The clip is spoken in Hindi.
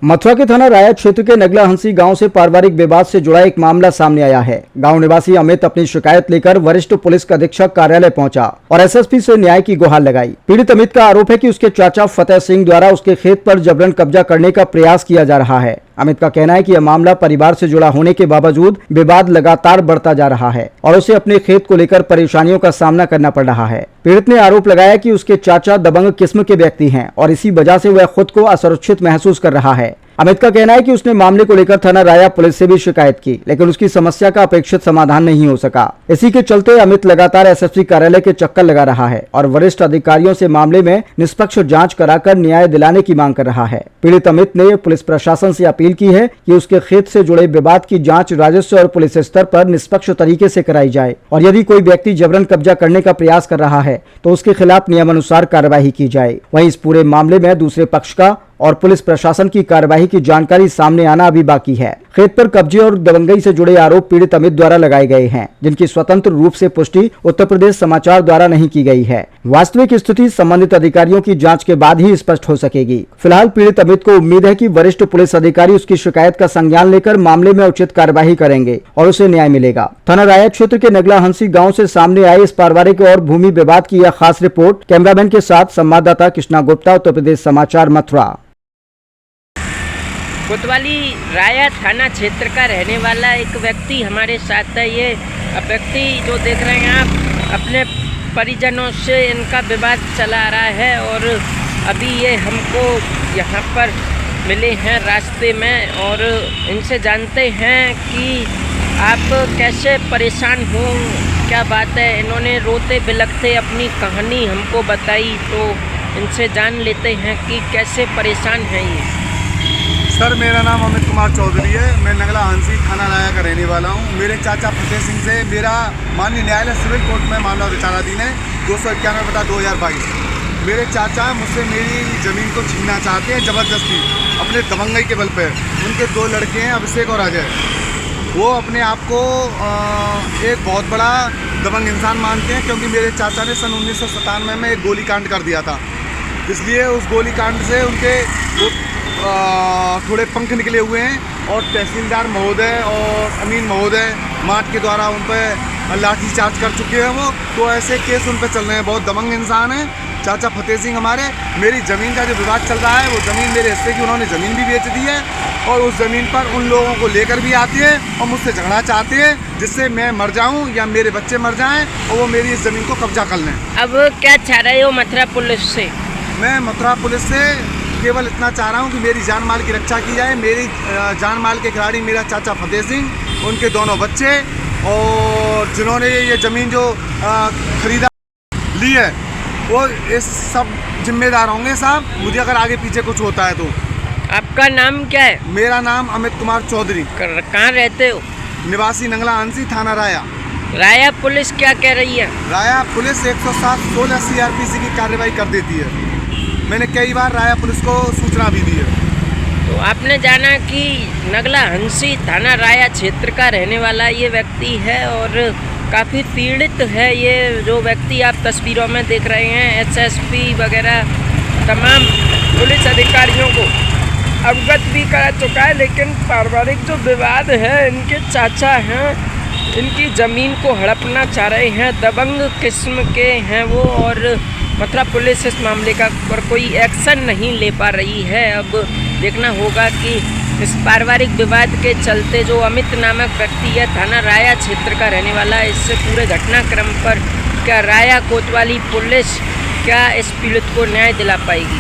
मथुरा के थाना राया क्षेत्र के नगला हंसी गांव से पारिवारिक विवाद से जुड़ा एक मामला सामने आया है। गांव निवासी अमित अपनी शिकायत लेकर वरिष्ठ पुलिस अधीक्षक कार्यालय पहुंचा और एसएसपी से न्याय की गुहार लगाई। पीड़ित अमित का आरोप है कि उसके चाचा फतेह सिंह द्वारा उसके खेत पर जबरन कब्जा करने का प्रयास किया जा रहा है। अमित का कहना है कि यह मामला परिवार से जुड़ा होने के बावजूद विवाद लगातार बढ़ता जा रहा है और उसे अपने खेत को लेकर परेशानियों का सामना करना पड़ रहा है। पीड़ित ने आरोप लगाया कि उसके चाचा दबंग किस्म के व्यक्ति हैं और इसी वजह से वह खुद को असुरक्षित महसूस कर रहा है। अमित का कहना है कि उसने मामले को लेकर थाना राया पुलिस से भी शिकायत की, लेकिन उसकी समस्या का अपेक्षित समाधान नहीं हो सका। इसी के चलते अमित लगातार एसएसपी कार्यालय के चक्कर लगा रहा है और वरिष्ठ अधिकारियों से मामले में निष्पक्ष जांच कराकर न्याय दिलाने की मांग कर रहा है। पीड़ित अमित ने पुलिस प्रशासन से अपील की है कि उसके खेत से जुड़े विवाद की जांच राजस्व और पुलिस स्तर पर निष्पक्ष तरीके से कराई जाए और यदि कोई व्यक्ति जबरन कब्जा करने का प्रयास कर रहा है तो उसके खिलाफ नियमानुसार कार्यवाही की जाए। वहीं इस पूरे मामले में दूसरे पक्ष का और पुलिस प्रशासन की कार्यवाही की जानकारी सामने आना अभी बाकी है। खेत पर कब्जे और दबंगई से जुड़े आरोप पीड़ित अमित द्वारा लगाए गए हैं, जिनकी स्वतंत्र रूप से पुष्टि उत्तर प्रदेश समाचार द्वारा नहीं की गई है। वास्तविक स्थिति संबंधित अधिकारियों की जांच के बाद ही स्पष्ट हो सकेगी। फिलहाल पीड़ित अमित को उम्मीद है कि वरिष्ठ पुलिस अधिकारी उसकी शिकायत का संज्ञान लेकर मामले में उचित कार्यवाही करेंगे और उसे न्याय मिलेगा। थाना राया क्षेत्र के नगला हंसी गाँव से सामने आए इस पारिवारिक और भूमि विवाद की यह खास रिपोर्ट। कैमरामैन के साथ संवाददाता कृष्णा गुप्ता, उत्तर प्रदेश समाचार, मथुरा। कोतवाली राया थाना क्षेत्र का रहने वाला एक व्यक्ति हमारे साथ है। ये व्यक्ति जो देख रहे हैं आप, अपने परिजनों से इनका विवाद चला आ रहा है और अभी ये हमको यहाँ पर मिले हैं रास्ते में और इनसे जानते हैं कि आप कैसे परेशान हो, क्या बात है। इन्होंने रोते बिलखते अपनी कहानी हमको बताई, तो इनसे जान लेते हैं कि कैसे परेशान हैं ये। सर, मेरा नाम अमित कुमार चौधरी है। मैं नगला हंसी थाना राया का रहने वाला हूँ। मेरे चाचा फतेह सिंह से मेरा माननीय न्यायालय सिविल कोर्ट में मामला विचाराधीन है 291/2022। मेरे चाचा मुझसे मेरी ज़मीन को छीनना चाहते हैं ज़बरदस्ती, अपने दबंगई के बल पर। उनके 2 लड़के हैं, अभिषेक और अजय। वो अपने आप को एक बहुत बड़ा दबंग इंसान मानते हैं, क्योंकि मेरे चाचा ने सन 1997 में एक गोलीकांड कर दिया था। इसलिए उस गोलीकांड से उनके थोड़े पंख निकले हुए हैं और तहसीलदार महोदय और अमीन महोदय माट के द्वारा उन पर लाठीचार्ज कर चुके हैं वो। तो ऐसे केस उन पर चल रहे हैं। बहुत दबंग इंसान है चाचा फतेह सिंह हमारे। मेरी ज़मीन का जो विवाद चल रहा है, वो ज़मीन मेरे हिस्से की उन्होंने ज़मीन भी बेच दी है और उस ज़मीन पर उन लोगों को लेकर भी आते हैं और मुझसे झगड़ा चाहते हैं, जिससे मैं मर जाऊं या मेरे बच्चे मर जाएं और वो मेरी इस ज़मीन को कब्जा कर लें। अब क्या चाह रहे हो मथुरा पुलिस से? मैं मथुरा पुलिस से केवल इतना चाह रहा हूँ कि मेरी जान माल की रक्षा की जाए। मेरी जान माल के खिलाड़ी मेरा चाचा फतेह सिंह, उनके दोनों बच्चे और जिन्होंने ये ज़मीन जो खरीदा ली है, वो इस सब जिम्मेदार होंगे साहब, मुझे अगर आगे पीछे कुछ होता है तो। आपका नाम क्या है? मेरा नाम अमित कुमार चौधरी। कहाँ रहते हो? निवासी नगला हंसी, थाना राया। राया पुलिस क्या कह रही है? राया पुलिस 107/16 CRPC की कार्रवाई कर देती है। मैंने कई बार राया पुलिस को सूचना भी दी है। तो आपने जाना कि नगला हंसी थाना राया क्षेत्र का रहने वाला ये व्यक्ति है और काफ़ी पीड़ित है। ये जो व्यक्ति आप तस्वीरों में देख रहे हैं, SSP वगैरह तमाम पुलिस अधिकारियों को अवगत भी करा चुका है, लेकिन पारिवारिक जो विवाद है, इनके चाचा हैं, इनकी ज़मीन को हड़पना चाह रहे हैं, दबंग किस्म के हैं वो, और मथुरा पुलिस इस मामले का पर कोई एक्शन नहीं ले पा रही है। अब देखना होगा कि इस पारिवारिक विवाद के चलते जो अमित नामक व्यक्ति है, थाना राया क्षेत्र का रहने वाला है, इससे पूरे घटनाक्रम पर क्या राया कोतवाली पुलिस क्या इस पीड़ित को न्याय दिला पाएगी।